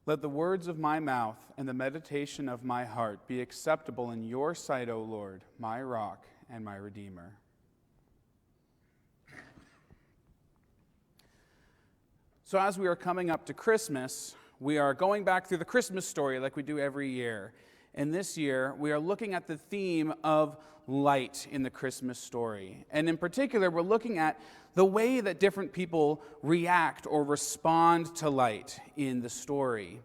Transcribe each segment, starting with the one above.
Let the words of my mouth and the meditation of my heart be acceptable in your sight, O Lord, my rock and my redeemer. So as we are coming up to Christmas, we are going back through the Christmas story like we do every year. And this year, we are looking at the theme of light in the Christmas story. And in particular, we're looking at the way that different people react or respond to light in the story.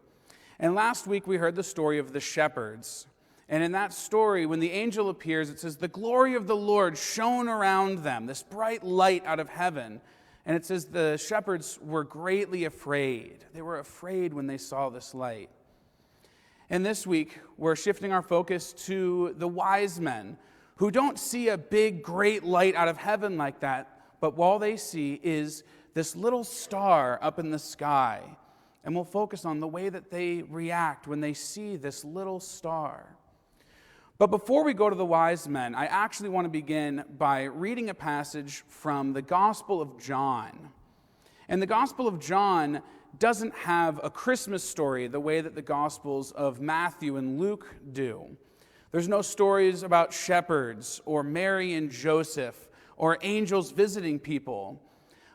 And last week, we heard the story of the shepherds. And in that story, when the angel appears, it says, the glory of the Lord shone around them, this bright light out of heaven. And it says the shepherds were greatly afraid. They were afraid when they saw this light. And this week, we're shifting our focus to the wise men who don't see a big, great light out of heaven like that, but all they see is this little star up in the sky. And we'll focus on the way that they react when they see this little star. But before we go to the wise men, I actually want to begin by reading a passage from the Gospel of John. And the Gospel of John doesn't have a Christmas story the way that the Gospels of Matthew and Luke do. There's no stories about shepherds or Mary and Joseph or angels visiting people.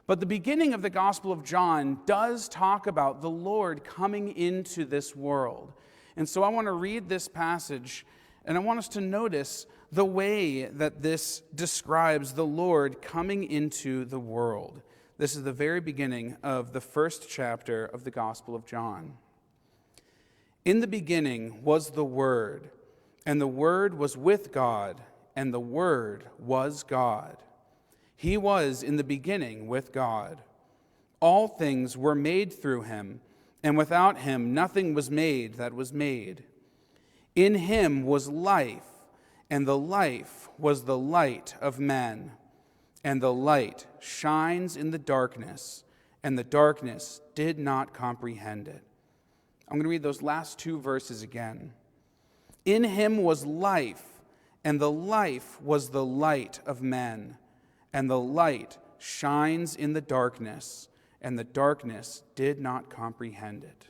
But the beginning of the Gospel of John does talk about the Lord coming into this world. And so I want to read this passage, and I want us to notice the way that this describes the Lord coming into the world. This is the very beginning of the first chapter of the Gospel of John. In the beginning was the Word, and the Word was with God, and the Word was God. He was in the beginning with God. All things were made through him, and without him nothing was made that was made. In him was life, and the life was the light of men. And the light shines in the darkness, and the darkness did not comprehend it. I'm going to read those last two verses again. In him was life, and the life was the light of men. And the light shines in the darkness, and the darkness did not comprehend it.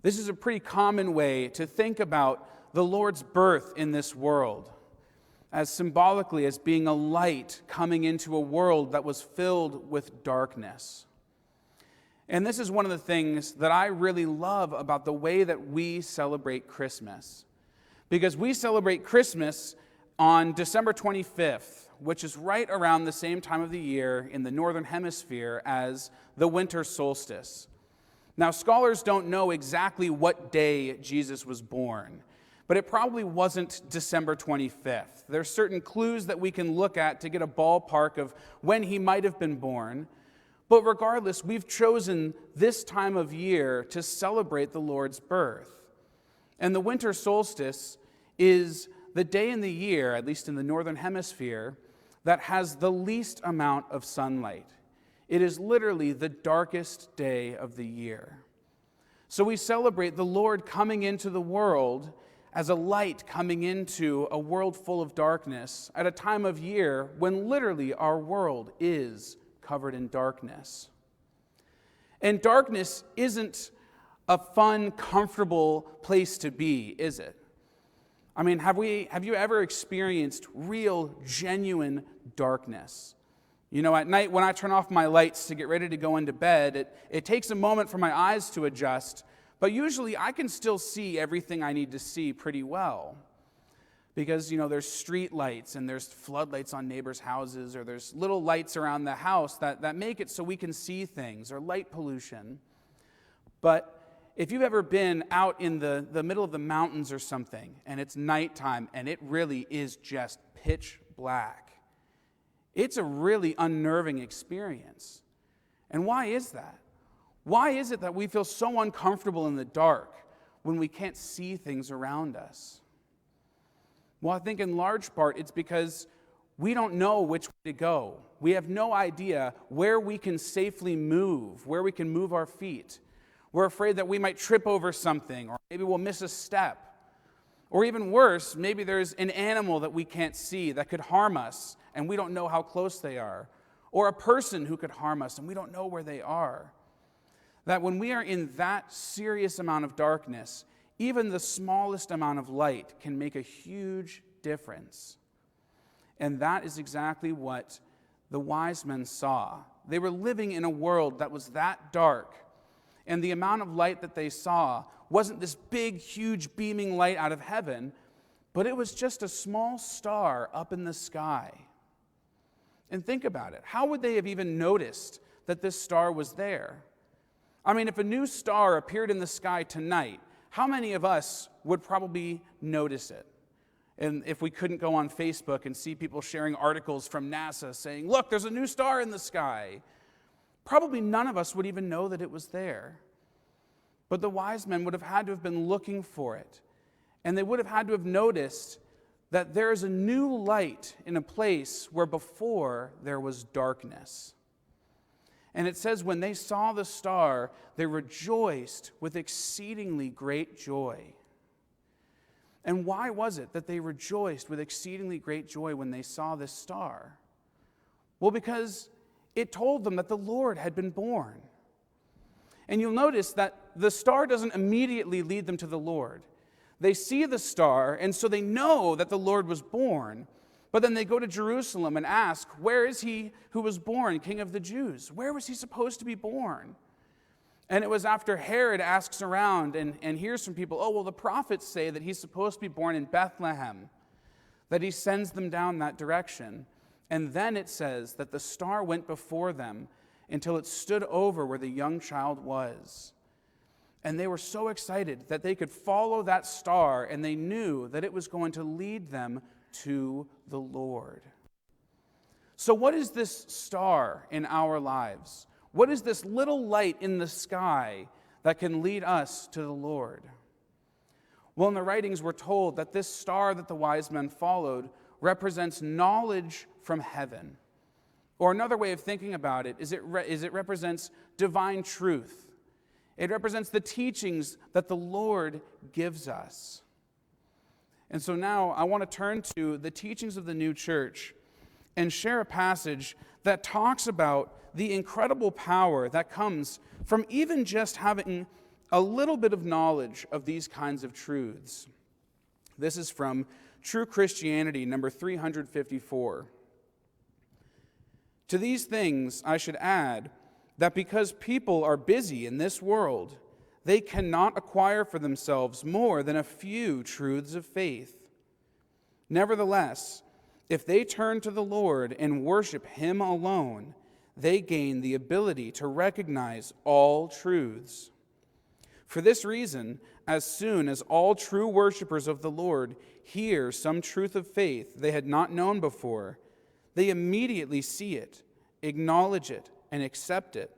This is a pretty common way to think about the Lord's birth in this world, as symbolically as being a light coming into a world that was filled with darkness. And this is one of the things that I really love about the way that we celebrate Christmas. Because we celebrate Christmas on December 25th, which is right around the same time of the year in the northern hemisphere as the winter solstice. Now, scholars don't know exactly what day Jesus was born, but it probably wasn't December 25th. There are certain clues that we can look at to get a ballpark of when he might have been born. But regardless, we've chosen this time of year to celebrate the Lord's birth. And the winter solstice is the day in the year, at least in the northern hemisphere, that has the least amount of sunlight. It is literally the darkest day of the year. So we celebrate the Lord coming into the world as a light coming into a world full of darkness at a time of year when literally our world is covered in darkness. And darkness isn't a fun, comfortable place to be, is it? I mean, have you ever experienced real, genuine darkness? You know, at night when I turn off my lights to get ready to go into bed, it takes a moment for my eyes to adjust, but usually I can still see everything I need to see pretty well. Because, there's street lights and there's floodlights on neighbors' houses, or there's little lights around the house that make it so we can see things, or light pollution. But if you've ever been out in the middle of the mountains or something, and it's nighttime, and it really is just pitch black, it's a really unnerving experience. And why is that? Why is it that we feel so uncomfortable in the dark when we can't see things around us? Well, I think in large part it's because we don't know which way to go. We have no idea where we can safely move, where we can move our feet. We're afraid that we might trip over something, or maybe we'll miss a step. Or even worse, maybe there's an animal that we can't see that could harm us, and we don't know how close they are. or a person who could harm us and we don't know where they are. That when we are in that serious amount of darkness, even the smallest amount of light can make a huge difference. And that is exactly what the wise men saw. They were living in a world that was that dark, and the amount of light that they saw wasn't this big, huge, beaming light out of heaven, but it was just a small star up in the sky. And think about it. How would they have even noticed that this star was there? I mean, if a new star appeared in the sky tonight, how many of us would probably notice it? And if we couldn't go on Facebook and see people sharing articles from NASA saying, look, there's a new star in the sky, probably none of us would even know that it was there. But the wise men would have had to have been looking for it. And they would have had to have noticed that there is a new light in a place where before there was darkness. And it says when they saw the star, they rejoiced with exceedingly great joy. And why was it that they rejoiced with exceedingly great joy when they saw this star? Well, because it told them that the Lord had been born. And you'll notice that the star doesn't immediately lead them to the Lord. They see the star, and so they know that the Lord was born. But then they go to Jerusalem and ask, where is he who was born, King of the Jews? Where was he supposed to be born? And it was after Herod asks around and hears from people, oh, well, the prophets say that he's supposed to be born in Bethlehem, that he sends them down that direction. And then it says that the star went before them until it stood over where the young child was. And they were so excited that they could follow that star, and they knew that it was going to lead them to the Lord. So what is this star in our lives? What is this little light in the sky that can lead us to the Lord? Well, in the writings we're told that this star that the wise men followed represents knowledge from heaven. Or another way of thinking about it is it represents divine truth. It represents the teachings that the Lord gives us. And so now I want to turn to the teachings of the new church and share a passage that talks about the incredible power that comes from even just having a little bit of knowledge of these kinds of truths. This is from True Christianity, number 354. To these things I should add that because people are busy in this world, they cannot acquire for themselves more than a few truths of faith. Nevertheless, if they turn to the Lord and worship Him alone, they gain the ability to recognize all truths. For this reason, as soon as all true worshipers of the Lord hear some truth of faith they had not known before, they immediately see it, acknowledge it, and accept it.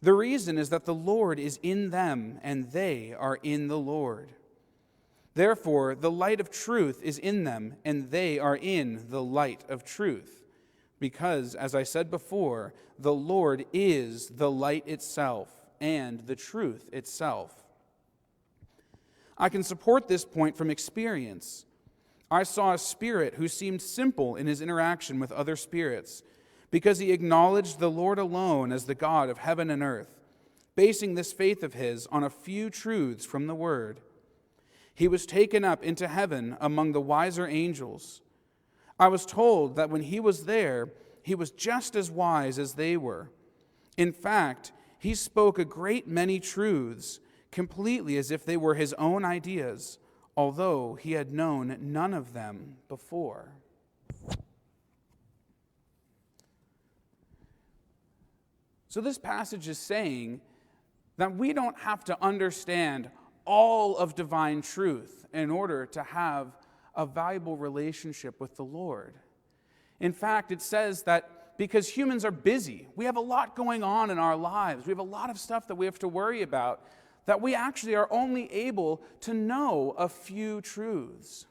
The reason is that the Lord is in them, and they are in the Lord. Therefore, the light of truth is in them, and they are in the light of truth. Because, as I said before, the Lord is the light itself and the truth itself. I can support this point from experience. I saw a spirit who seemed simple in his interaction with other spirits, because he acknowledged the Lord alone as the God of heaven and earth, basing this faith of his on a few truths from the Word. He was taken up into heaven among the wiser angels. I was told that when he was there, he was just as wise as they were. In fact, he spoke a great many truths, completely as if they were his own ideas, although he had known none of them before. So this passage is saying that we don't have to understand all of divine truth in order to have a valuable relationship with the Lord. In fact, it says that because humans are busy, we have a lot going on in our lives, we have a lot of stuff that we have to worry about, that we actually are only able to know a few truths.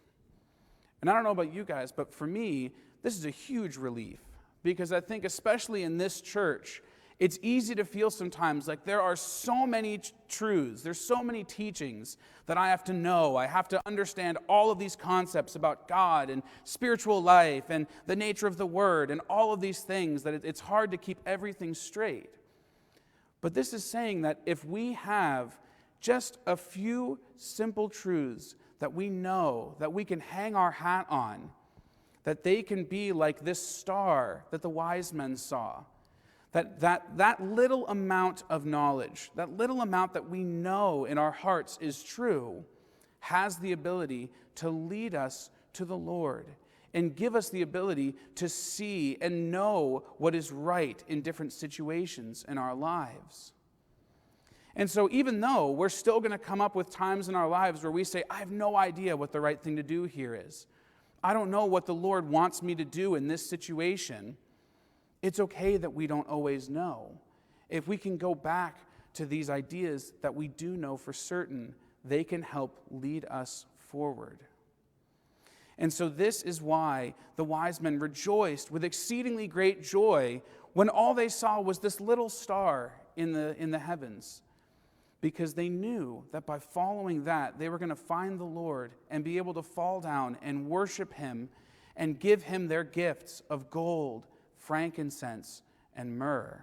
And I don't know about you guys, but for me, this is a huge relief, because I think especially in this church, It's easy to feel sometimes like there are so many truths, there's so many teachings that I have to know. I have to understand all of these concepts about God and spiritual life and the nature of the Word and all of these things that it's hard to keep everything straight. But this is saying that if we have just a few simple truths that we know, that we can hang our hat on, that they can be like this star that the wise men saw. That little amount of knowledge, that little amount that we know in our hearts is true, has the ability to lead us to the Lord and give us the ability to see and know what is right in different situations in our lives. And so even though we're still going to come up with times in our lives where we say, I have no idea what the right thing to do here is. I don't know what the Lord wants me to do in this situation. It's okay that we don't always know. If we can go back to these ideas that we do know for certain, they can help lead us forward. And so this is why the wise men rejoiced with exceedingly great joy when all they saw was this little star in the heavens, because they knew that by following that, they were going to find the Lord and be able to fall down and worship Him and give Him their gifts of gold, frankincense, and myrrh.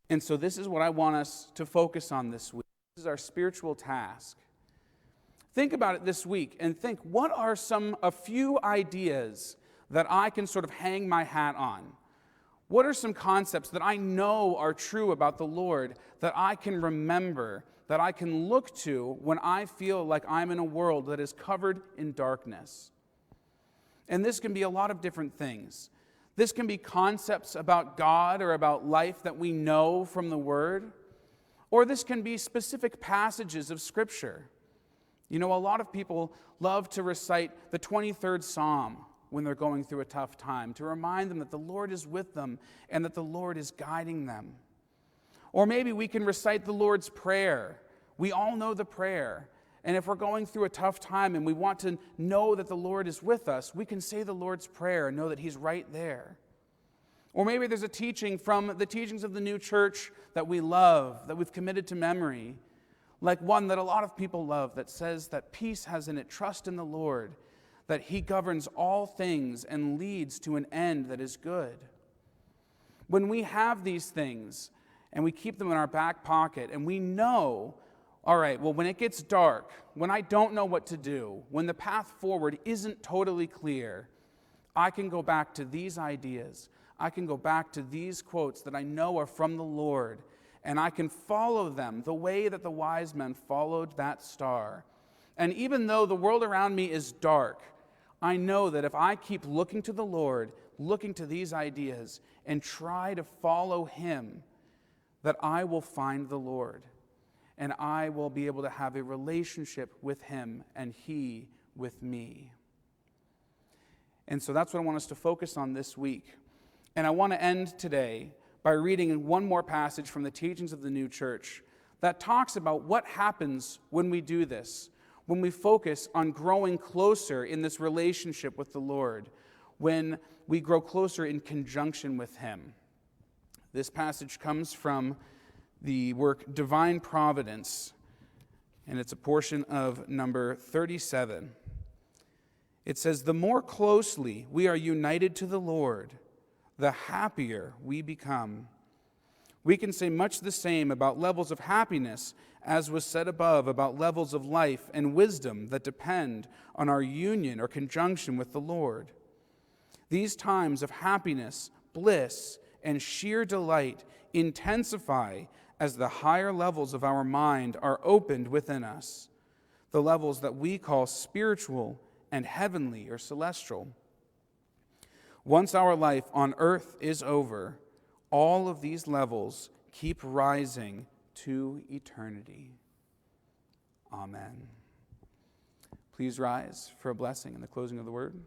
And so this is what I want us to focus on this week. This is our spiritual task. Think about it this week and think, what are a few ideas that I can sort of hang my hat on? What are some concepts that I know are true about the Lord that I can remember, that I can look to when I feel like I'm in a world that is covered in darkness? And this can be a lot of different things. This can be concepts about God or about life that we know from the Word. Or this can be specific passages of Scripture. You know, a lot of people love to recite the 23rd Psalm when they're going through a tough time, to remind them that the Lord is with them and that the Lord is guiding them. Or maybe we can recite the Lord's Prayer. We all know the prayer. And if we're going through a tough time and we want to know that the Lord is with us, we can say the Lord's Prayer and know that He's right there. Or maybe there's a teaching from the teachings of the new church that we love, that we've committed to memory, like one that a lot of people love that says that peace has in it trust in the Lord, that He governs all things and leads to an end that is good. When we have these things and we keep them in our back pocket and we know, all right, well, when it gets dark, when I don't know what to do, when the path forward isn't totally clear, I can go back to these ideas. I can go back to these quotes that I know are from the Lord, and I can follow them the way that the wise men followed that star. And even though the world around me is dark, I know that if I keep looking to the Lord, looking to these ideas, and try to follow Him, that I will find the Lord. And I will be able to have a relationship with Him and He with me. And so that's what I want us to focus on this week. And I want to end today by reading one more passage from the teachings of the new church that talks about what happens when we do this, when we focus on growing closer in this relationship with the Lord, when we grow closer in conjunction with Him. This passage comes from the work Divine Providence, and it's a portion of number 37. It says, "The more closely we are united to the Lord, the happier we become. We can say much the same about levels of happiness as was said above about levels of life and wisdom that depend on our union or conjunction with the Lord. These times of happiness, bliss, and sheer delight intensify as the higher levels of our mind are opened within us, the levels that we call spiritual and heavenly or celestial. Once our life on earth is over, all of these levels keep rising to eternity." Amen. Please rise for a blessing in the closing of the word.